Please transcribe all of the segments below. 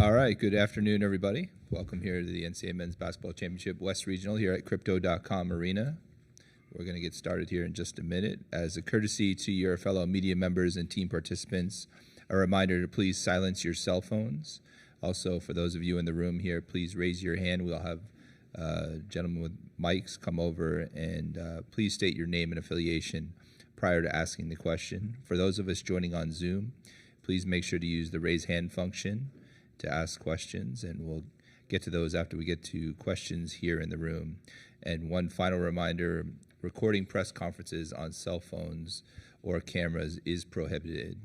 All right, good afternoon, everybody. Welcome here to the NCAA Men's Basketball Championship West Regional here at Crypto.com Arena. We're going to get started here in just a minute. As a courtesy to your fellow media members and team participants, a reminder to please silence your cell phones. Also, for those of you in the room here, please raise your hand. We'll have gentlemen with mics come over, and please state your name and affiliation prior to asking the question. For those of us joining on Zoom, please make sure to use the raise hand function to ask questions, and we'll get to those after we get to questions here in the room. And one final reminder, recording press conferences on cell phones or cameras is prohibited.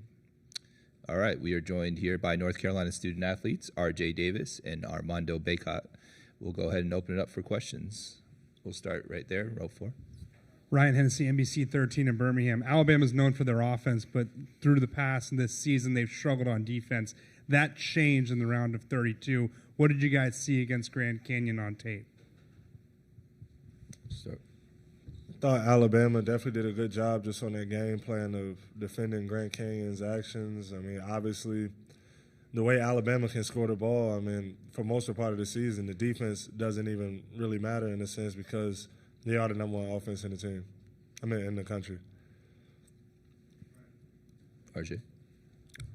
All right, we are joined here by North Carolina student athletes, R.J. Davis and Armando Bacot. We'll go ahead and open it up for questions. We'll start right there, row 4. Ryan Hennessy, NBC 13 in Birmingham. Alabama's known for their offense, but through the past and this season, they've struggled on defense. That changed in the round of 32. What did you guys see against Grand Canyon on tape? I thought Alabama definitely did a good job just on their game plan of defending Grand Canyon's actions. I mean, obviously, the way Alabama can score the ball, I mean, for most of the part of the season, the defense doesn't even really matter in a sense because they are the number one offense in the team. I mean, in the country. RJ?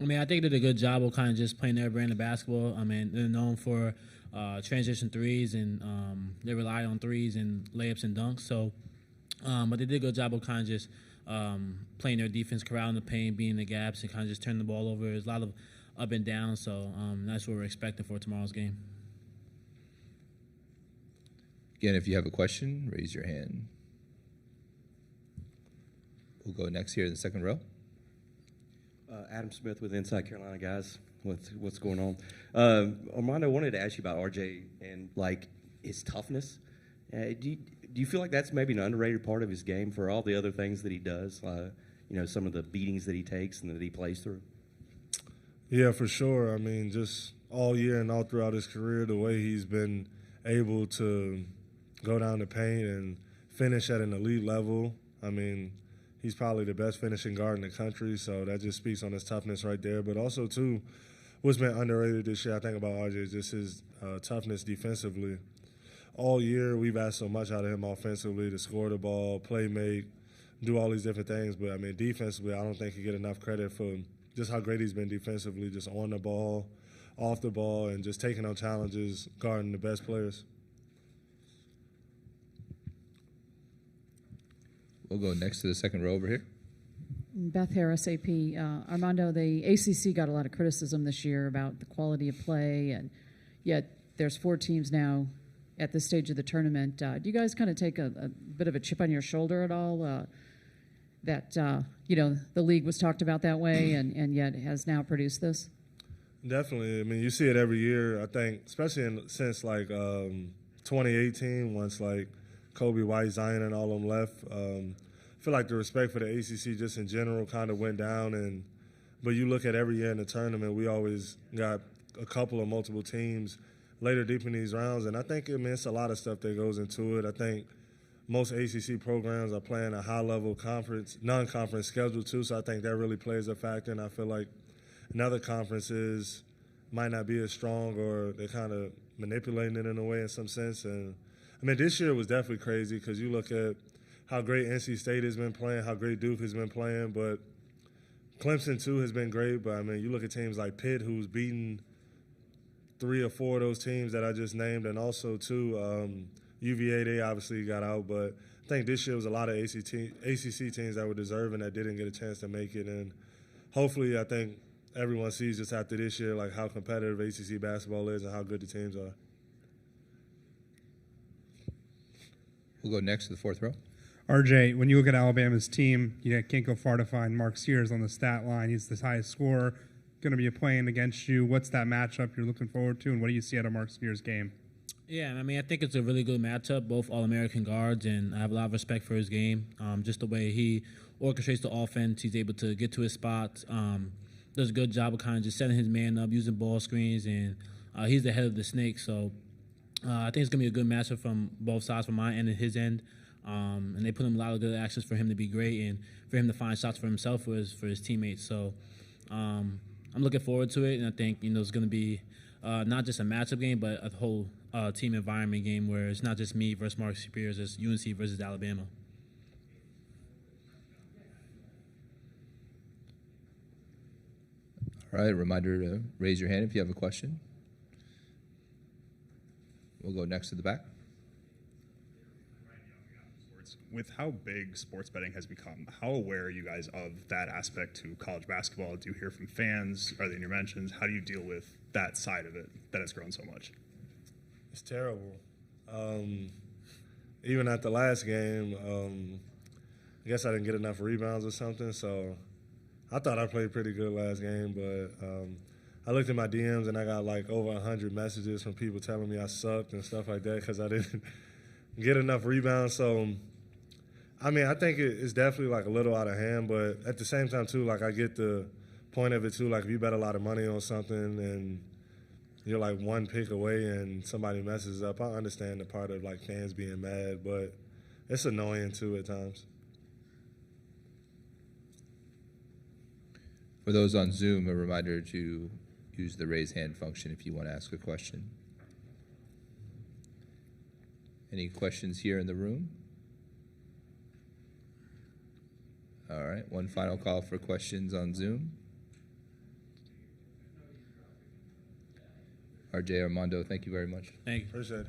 I mean, I think they did a good job of kind of just playing their brand of basketball. I mean, they're known for transition threes, and they rely on threes and layups and dunks. So, but they did a good job of kind of just playing their defense, corralling the paint, being in the gaps, and kind of just turning the ball over. There's a lot of up and down, so that's what we're expecting for tomorrow's game. Again, if you have a question, raise your hand. We'll go next here in the second row. Adam Smith with Inside Carolina, guys. What's going on? Armando, I wanted to ask you about RJ and, like, his toughness. Do you feel like that's maybe an underrated part of his game for all the other things that he does? Some of the beatings that he takes and that he plays through? Yeah, for sure. I mean, just all year and all throughout his career, the way he's been able to go down the paint and finish at an elite level. I mean, he's probably the best finishing guard in the country, so that just speaks on his toughness right there. But also, too, what's been underrated this year, I think, about RJ is just his toughness defensively. All year, we've asked so much out of him offensively to score the ball, play make, do all these different things. But, I mean, defensively, I don't think he get enough credit for just how great he's been defensively, just on the ball, off the ball, and just taking on challenges, guarding the best players. We'll go next to the second row over here. Beth Harris, AP. Armando, the ACC got a lot of criticism this year about the quality of play, and yet there's 4 teams now at this stage of the tournament. Do you guys kind of take a bit of a chip on your shoulder at all that, the league was talked about that way and yet has now produced this? Definitely. I mean, you see it every year, I think, especially since, 2018, once, Kobe White, Zion, and all of them left. I feel like the respect for the ACC just in general kind of went down. But you look at every year in the tournament, we always got a couple of multiple teams later deep in these rounds. And I think it's a lot of stuff that goes into it. I think most ACC programs are playing a high-level non-conference schedule too, so I think that really plays a factor. And I feel like in other conferences might not be as strong, or they're kind of manipulating it in a way in some sense. And I mean, this year was definitely crazy because you look at how great NC State has been playing, how great Duke has been playing, but Clemson, too, has been great. But, I mean, you look at teams like Pitt, who's beaten 3 or 4 of those teams that I just named, and also, too, UVA, they obviously got out. But I think this year was a lot of ACC teams that were deserving that didn't get a chance to make it. And hopefully, I think everyone sees just after this year, how competitive ACC basketball is and how good the teams are. We'll go next to the fourth row. RJ, when you look at Alabama's team, you can't go far to find Mark Sears on the stat line. He's the highest scorer, going to be playing against you. What's that matchup you're looking forward to, and what do you see out of Mark Sears' game? Yeah, I mean, I think it's a really good matchup, both All-American guards, and I have a lot of respect for his game. Just the way he orchestrates the offense, he's able to get to his spots, does a good job of kind of just setting his man up, using ball screens, and he's the head of the snake. So I think it's going to be a good matchup from both sides, from my end and his end. And they put him a lot of good actions for him to be great and for him to find shots for himself, for his teammates. So I'm looking forward to it, and I think it's going to be not just a matchup game, but a whole team environment game where it's not just me versus Mark Superiors, it's UNC versus Alabama. All right, reminder to raise your hand if you have a question. We'll go next to the back. With how big sports betting has become, how aware are you guys of that aspect to college basketball? Do you hear from fans? Are there interventions? How do you deal with that side of it that has grown so much? It's terrible. Even at the last game, I guess I didn't get enough rebounds or something, so I thought I played pretty good last game, but I looked at my DMs and I got like over 100 messages from people telling me I sucked and stuff like that because I didn't get enough rebounds. So, I mean, I think it's definitely like a little out of hand, but at the same time too, like I get the point of it too. Like if you bet a lot of money on something and you're like one pick away and somebody messes up, I understand the part of like fans being mad, but it's annoying too at times. For those on Zoom, a reminder to use the raise hand function if you want to ask a question. Any questions here in the room? All right, one final call for questions on Zoom. RJ, Armando, thank you very much. Thank you. Appreciate it.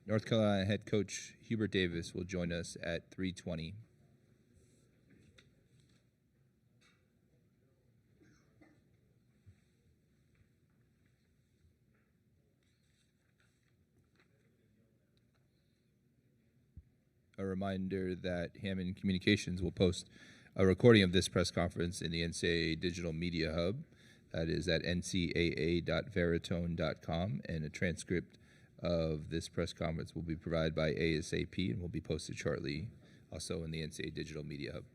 North Carolina head coach Hubert Davis will join us at 3:20. A reminder that Hammond Communications will post a recording of this press conference in the NCAA Digital Media Hub. That is at ncaa.veritone.com, and a transcript of this press conference will be provided by ASAP and will be posted shortly also in the NCAA Digital Media Hub.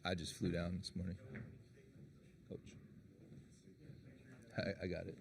I just flew down this morning. Coach. I got it.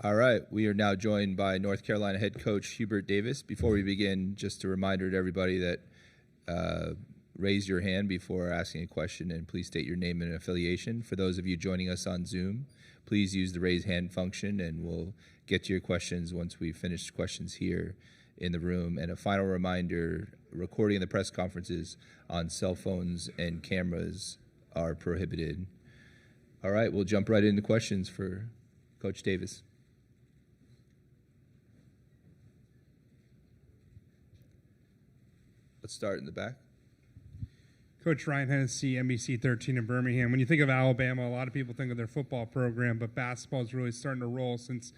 All right, we are now joined by North Carolina head coach Hubert Davis. Before we begin, just a reminder to everybody that raise your hand before asking a question, and please state your name and affiliation. For those of you joining us on Zoom, please use the raise hand function, and we'll get to your questions once we finish questions here in the room. And a final reminder, recording the press conferences on cell phones and cameras are prohibited. All right, we'll jump right into questions for Coach Davis. Let's start in the back. Coach Ryan Hennessy, NBC 13 in Birmingham. When you think of Alabama, a lot of people think of their football program, but basketball is really starting to roll since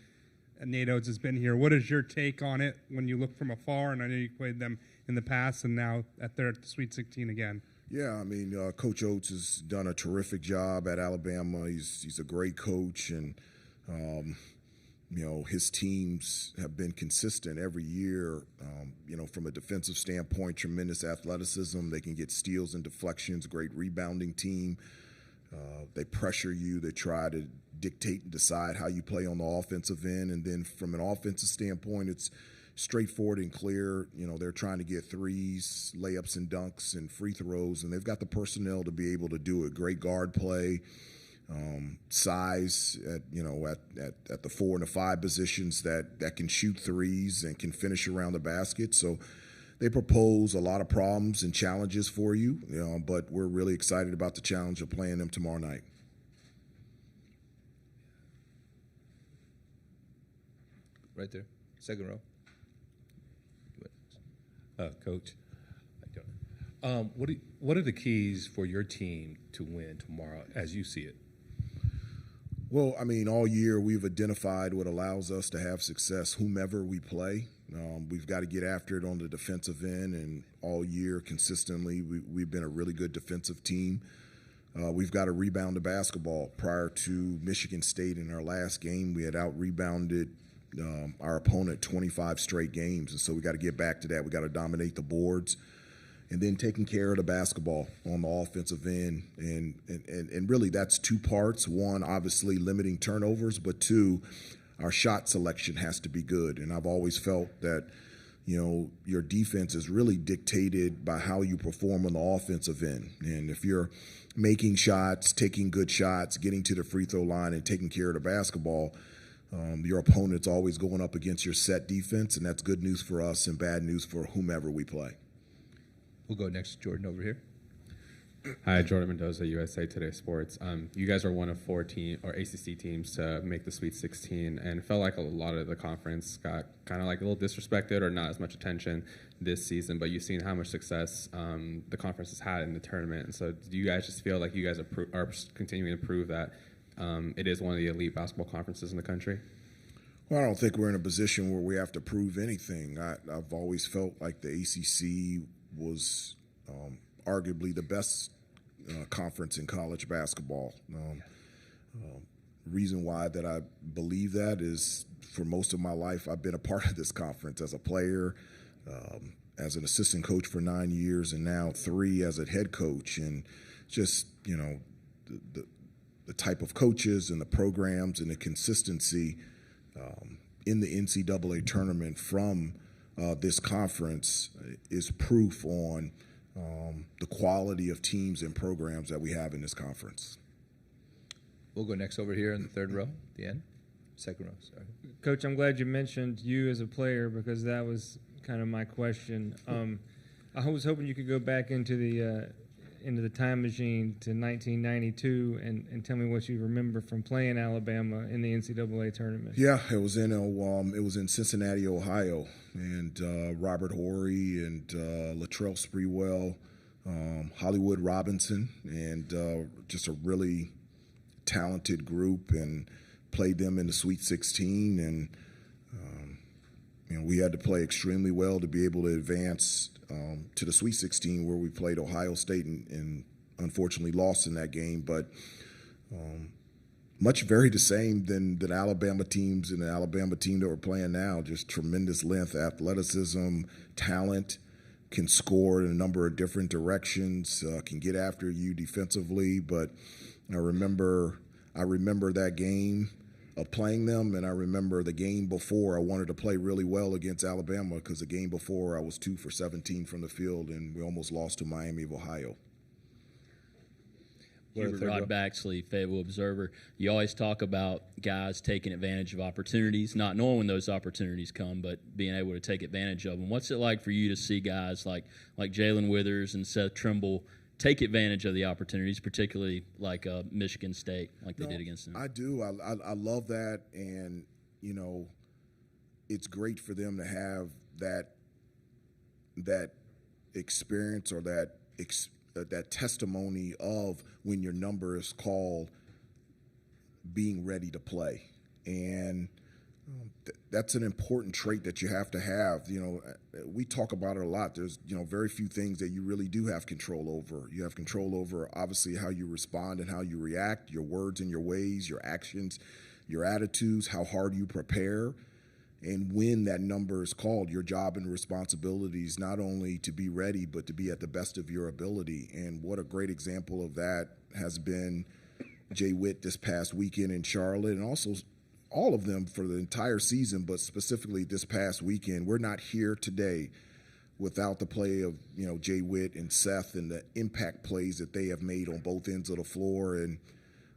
Nate Oates has been here. What is your take on it when you look from afar? And I know you played them in the past, and now they're at the Sweet 16 again. Yeah, I mean, Coach Oates has done a terrific job at Alabama. He's a great coach, and his teams have been consistent every year. From a defensive standpoint, tremendous athleticism. They can get steals and deflections, great rebounding team. They pressure you. They try to dictate and decide how you play on the offensive end. And then from an offensive standpoint, it's straightforward and clear. They're trying to get threes, layups and dunks and free throws, and they've got the personnel to be able to do it. Great guard play. Size at the 4 and the 5 positions that can shoot threes and can finish around the basket. So they propose a lot of problems and challenges for you, but we're really excited about the challenge of playing them tomorrow night. Right there, second row. Coach, what are the keys for your team to win tomorrow as you see it? Well, I mean, all year we've identified what allows us to have success, whomever we play. We've got to get after it on the defensive end, and all year consistently we've been a really good defensive team. We've got to rebound the basketball. Prior to Michigan State in our last game, we had out-rebounded our opponent 25 straight games, and so we got to get back to that. We got to dominate the boards. And then taking care of the basketball on the offensive end. And really that's two parts. One, obviously limiting turnovers, but two, our shot selection has to be good. And I've always felt that, your defense is really dictated by how you perform on the offensive end. And if you're making shots, taking good shots, getting to the free throw line and taking care of the basketball, your opponent's always going up against your set defense, and that's good news for us and bad news for whomever we play. We'll go next to Jordan over here. Hi, Jordan Mendoza, USA Today Sports. You guys are one of 4 ACC teams to make the Sweet 16, and it felt like a lot of the conference got kind of like a little disrespected or not as much attention this season, but you've seen how much success the conference has had in the tournament. And so do you guys just feel like you guys are continuing to prove that it is one of the elite basketball conferences in the country? Well, I don't think we're in a position where we have to prove anything. I've always felt like the ACC was arguably the best conference in college basketball. Reason why that I believe that is for most of my life I've been a part of this conference as a player, as an assistant coach for 9 years, and now 3 as a head coach. And just, the type of coaches and the programs and the consistency in the NCAA tournament from this conference is proof on the quality of teams and programs that we have in this conference. We'll go next over here in the third row, the end. Second row, sorry. Coach, I'm glad you mentioned you as a player because that was kind of my question. I was hoping you could go back into the time machine to 1992 and tell me what you remember from playing Alabama in the NCAA tournament. Yeah, it was in Cincinnati, Ohio, and Robert Horry and Latrell Sprewell, Hollywood Robinson, and just a really talented group, and played them in the Sweet 16, and we had to play extremely well to be able to advance to the Sweet 16, where we played Ohio State and unfortunately lost in that game. But much very the same than Alabama teams and the Alabama team that we're playing now. Just tremendous length, athleticism, talent, can score in a number of different directions, can get after you defensively. But I remember that game of playing them, and I remember the game before I wanted to play really well against Alabama because the game before I was 2 for 17 from the field, and we almost lost to Miami of Ohio. Hubert, Rod Baxley, Fayetteville Observer. You always talk about guys taking advantage of opportunities, not knowing when those opportunities come, but being able to take advantage of them. What's it like for you to see guys like Jalen Withers and Seth Trimble take advantage of the opportunities, particularly like Michigan State, like they did against them? I do. I love that, and it's great for them to have that experience or that testimony of when your number is called, being ready to play. And that's an important trait that you have to have. We talk about it a lot. There's, very few things that you really do have control over. You have control over, obviously, how you respond and how you react, your words and your ways, your actions, your attitudes, how hard you prepare. And when that number is called, your job and responsibility is not only to be ready, but to be at the best of your ability. And what a great example of that has been Jay Witt this past weekend in Charlotte, and also all of them for the entire season, but specifically this past weekend. We're not here today without the play of, Jay Witt and Seth and the impact plays that they have made on both ends of the floor. And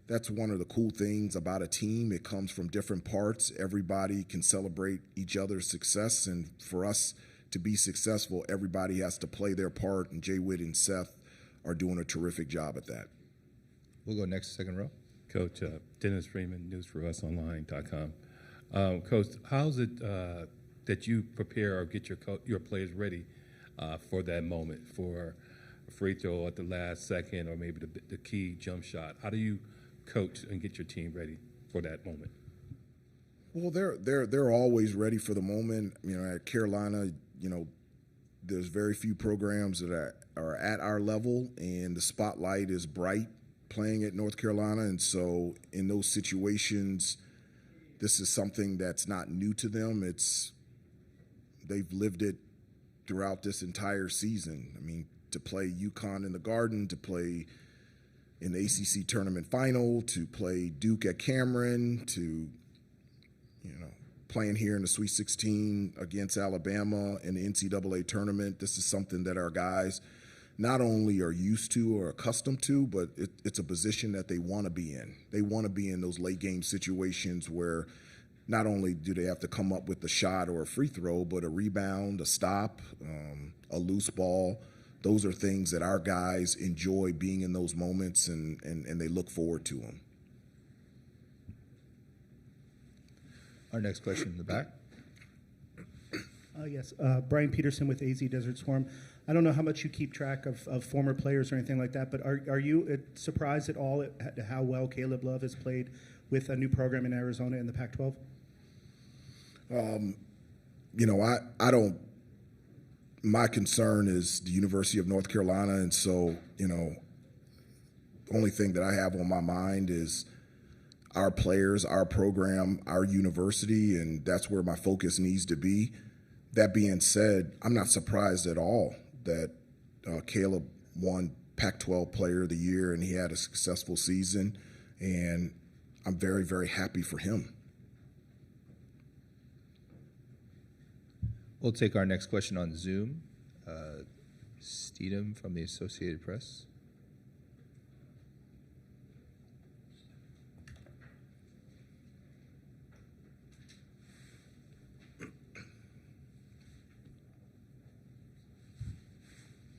that's one of the cool things about a team. It comes from different parts. Everybody can celebrate each other's success. And for us to be successful, everybody has to play their part. And Jay Witt and Seth are doing a terrific job at that. We'll go next, second row. Coach, Dennis Freeman, newsforusonline.com. Coach, how's it that you prepare or get your players ready for that moment, for a free throw at the last second or maybe the key jump shot? How do you coach and get your team ready for that moment? Well, they're always ready for the moment. At Carolina, there's very few programs that are at our level, and the spotlight is bright playing at North Carolina. And so in those situations, this is something that's not new to them. They've lived it throughout this entire season. To play UConn in the Garden, to play in the ACC tournament final, to play Duke at Cameron, to playing here in the Sweet 16 against Alabama in the NCAA tournament. This is something that our guys not only are used to or accustomed to, but it's a position that they want to be in. They want to be in those late game situations where not only do they have to come up with a shot or a free throw, but a rebound, a stop, a loose ball. Those are things that our guys enjoy, being in those moments, and they look forward to them. Our next question in the back. Yes, Brian Peterson with AZ Desert Swarm. I don't know how much you keep track of former players or anything like that, but are you surprised at all at how well Caleb Love has played with a new program in Arizona in the Pac-12? I don't. My concern is the University of North Carolina, and so the only thing that I have on my mind is our players, our program, our university, and that's where my focus needs to be. That being said, I'm not surprised at all that Caleb won Pac-12 Player of the Year and he had a successful season, and I'm very, very happy for him. We'll take our next question on Zoom. Steedham from the Associated Press.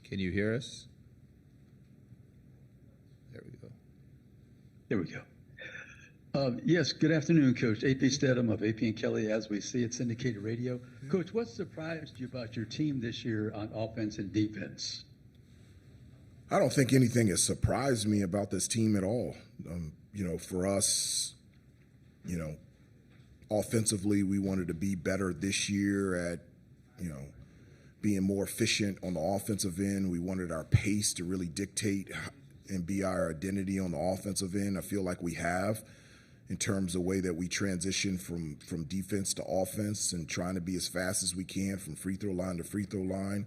Can you hear us? There we go. There we go. Yes, good afternoon, Coach. AP Stedham of AP and Kelly, as we see it, syndicated radio. Coach, what surprised you about your team this year on offense and defense? I don't think anything has surprised me about this team at all. For us, offensively, we wanted to be better this year at, being more efficient on the offensive end. We wanted our pace to really dictate and be our identity on the offensive end. I feel like we have, in terms of the way that we transition from defense to offense and trying to be as fast as we can from free throw line to free throw line.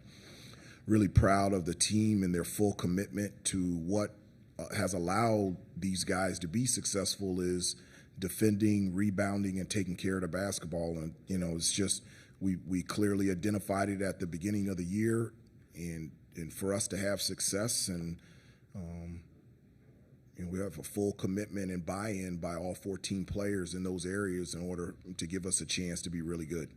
really proud of the team and their full commitment to what has allowed these guys to be successful is defending, rebounding, and taking care of the basketball. And, it's just we clearly identified it at the beginning of the year, and for us to have success and we have a full commitment and buy-in by all 14 players in those areas in order to give us a chance to be really good.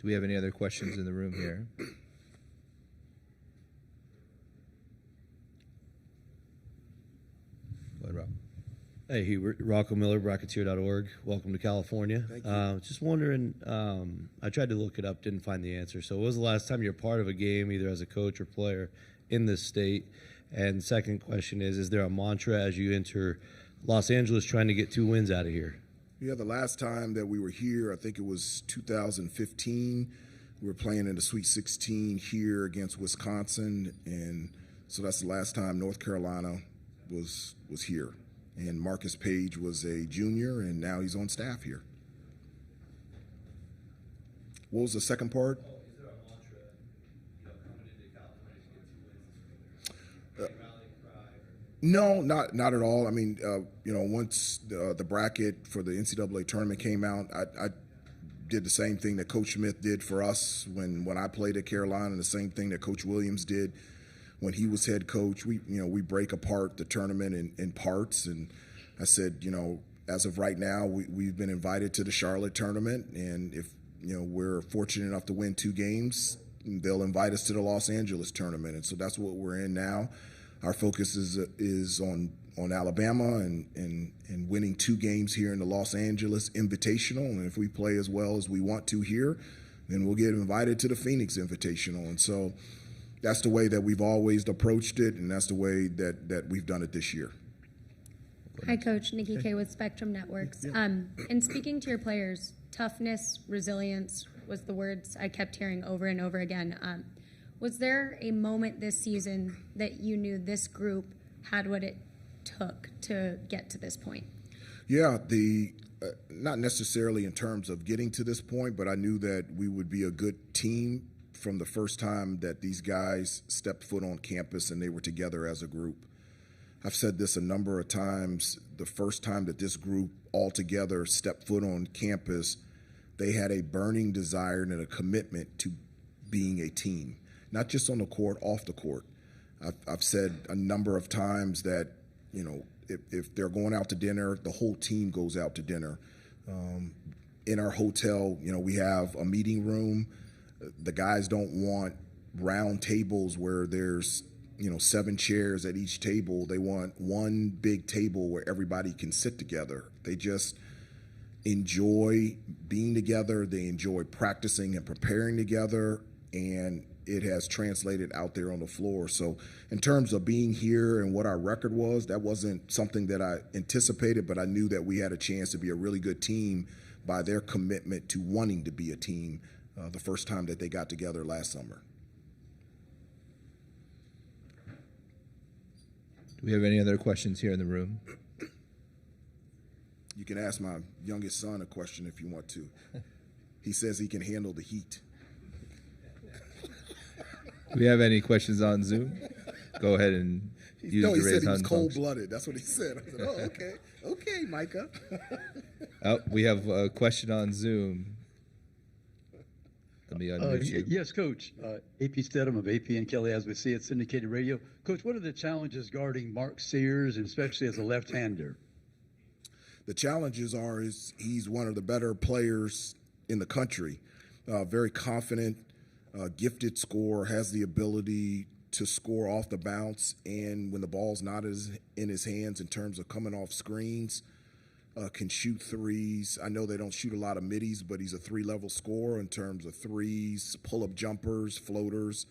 Do we have any other questions in the room here? Go ahead, Rob. Hey, Hubert, Rocco Miller, Bracketeer.org. Welcome to California. Thank you. Just wondering, I tried to look it up, didn't find the answer. So, when was the last time you were part of a game, either as a coach or player, in this state? And second question is there a mantra as you enter Los Angeles trying to get 2 wins out of here? Yeah, the last time that we were here, I think it was 2015. We were playing in the Sweet 16 here against Wisconsin, and so that's the last time North Carolina was here. And Marcus Page was a junior, and now he's on staff here. What was the second part? Is there a mantra, coming into California to get 2 wins? No, not at all. I mean, once the bracket for the NCAA tournament came out, I did the same thing that Coach Smith did for us when I played at Carolina, and the same thing that Coach Williams did when he was head coach. We break apart the tournament in parts, and I said, as of right now, we've been invited to the Charlotte tournament, and if we're fortunate enough to win 2 games, they'll invite us to the Los Angeles tournament, and so that's what we're in now. Our focus is on Alabama and winning 2 games here in the Los Angeles Invitational, and if we play as well as we want to here, then we'll get invited to the Phoenix Invitational, and so that's the way that we've always approached it, and that's the way that we've done it this year. Hi, Coach. Nikki Kay with Spectrum Networks. In speaking to your players, toughness, resilience was the words I kept hearing over and over again. Was there a moment this season that you knew this group had what it took to get to this point? Yeah, not necessarily in terms of getting to this point, but I knew that we would be a good team from the first time that these guys stepped foot on campus and they were together as a group. I've said this a number of times. The first time that this group all together stepped foot on campus, they had a burning desire and a commitment to being a team, not just on the court, off the court. I've said a number of times that, if they're going out to dinner, the whole team goes out to dinner. In our hotel, we have a meeting room. The guys don't want round tables where there's 7 chairs at each table. They want one big table where everybody can sit together. They just enjoy being together. They enjoy practicing and preparing together, and it has translated out there on the floor. So in terms of being here and what our record was, that wasn't something that I anticipated, but I knew that we had a chance to be a really good team by their commitment to wanting to be a team the first time that they got together last summer. Do we have any other questions here in the room? You can ask my youngest son a question if you want to. He says he can handle the heat. Do we have any questions on Zoom? Go ahead and use the raise hand function. No, he said he was cold-blooded. That's what he said. I said, oh, okay. Okay, Micah. We have a question on Zoom. Let me unmute you. Yes, Coach. AP Stedham of AP and Kelly, as we see it, syndicated radio. Coach, what are the challenges guarding Mark Sears, and especially as a left-hander? The challenges is he's one of the better players in the country. Very confident, gifted scorer, has the ability to score off the bounce, and when the ball's not in his hands in terms of coming off screens, can shoot threes. I know they don't shoot a lot of middies, but he's a 3-level scorer in terms of threes, pull-up jumpers, floaters,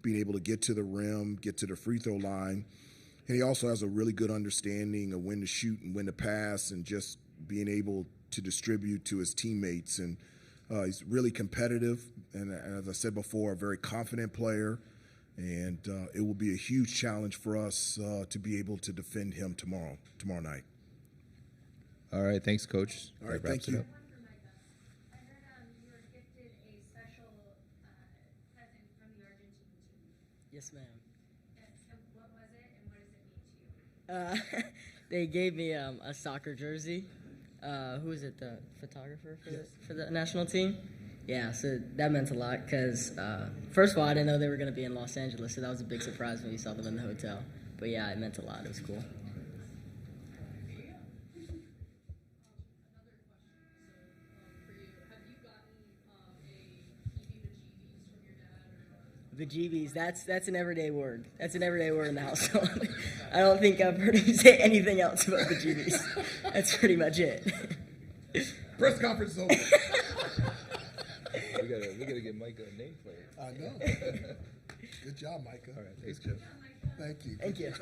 being able to get to the rim, get to the free throw line. And he also has a really good understanding of when to shoot and when to pass, and just being able to distribute to his teammates. And he's really competitive, and as I said before, a very confident player. And it will be a huge challenge for us to be able to defend him tomorrow night. All right, thanks, Coach. All right, thank you. I heard you were gifted a special Yes, ma'am. So what was it, and what does it mean to you? They gave me a soccer jersey. Who is it? The photographer for the national team? Yeah, so that meant a lot because, first of all, I didn't know they were going to be in Los Angeles, so that was a big surprise when we saw them in the hotel. But yeah, it meant a lot. It was cool. Vajeebies, that's an everyday word. That's an everyday word in the household. I don't think I've heard him say anything else about vajeebies. That's pretty much it. Press conference is over. we gotta get Micah a name plate. I know. Good job, Micah. All right, thanks, Jeff. Thank you. Thank you.